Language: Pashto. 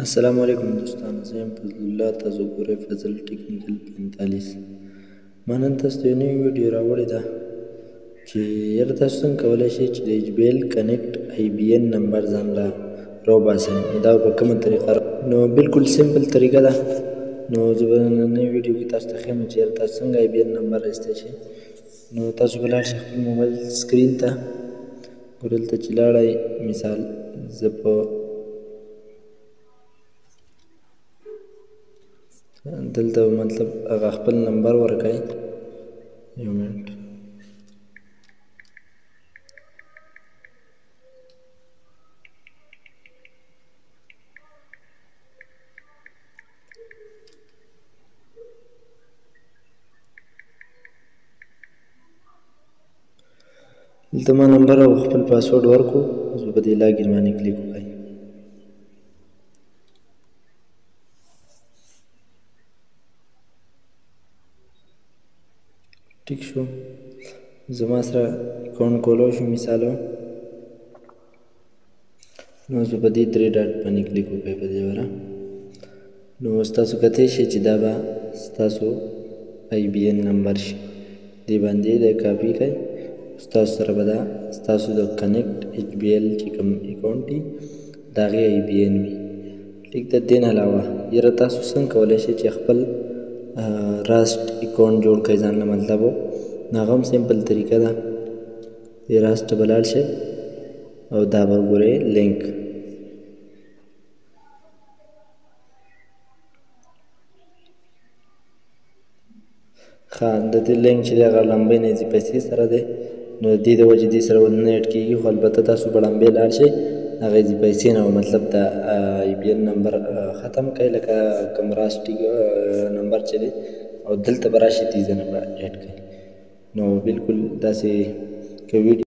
السلام علیکم دوستانو، زه یم فضل الله، تاسو ګورئ فضل ټیکنیکل 45. ما نن تاسو ته یو نوې ویډیو راوړې ده چې یاره تاسو څنګه کولی شئ چې د HBL کنیکټ IBN نمبر ځان له راوباسئ. دا په کومه طریقه نو بالکل سمپل طریقه ده. نو زه به نننۍ ویډیو کې تاسو ته ښیم چې یاره تاسو څنګه IBN نمبر رایستی شئ. نو تاسو به لاړ شئ خپل موبایل سکرین ته. دلته چې لاړئ، مثال زه په دلته مطلب هغه خپل نمبر ورکئ. یو منټ دلته ما نمبر او خپل پاسورډ ورکړو. اوس به په دې لاګین باندې کلیک وکړئ. ټیک شو، زما سره اکاونټ کولای شو مثاله. نو اوس به په دې 3 ډاټ باندې کلیک وکړئ په دې وره. نو اوس تاسو کتلی شئ چې دا به ستاسو IBN نمبر شي. دې باندې د کاپي کړئ. ستاسو سره به دا ستاسو د کنیکټ HBL چې کوم اکاونټ دی د هغې IBN وي. ټیک ده. دې نه علاوه یاره تاسو څنګه کولی شئ چې خپل راست اکاونټ جوړ کړئ ځان له مطلب نو هغه هم سمپل طریقه ده. دې راست ته به لاړ شئ او دا به ګورئ لینک. ښه، د دې لینک چې دی هغه لمبۍ نه ځي پیسې سره دی. نو د دې د وجې دې سره نه ایډ کېږي، خو البته تاسو به لمبې لاړ شئ هغه ځي پیسې نه، مطلب د IBN نمبر ختم کړئ لکه کوم راست نمبر چې دی، او دلته به راشئ دې ځای نه به ایډ کړئ. نو بالکل داسې که ویډیو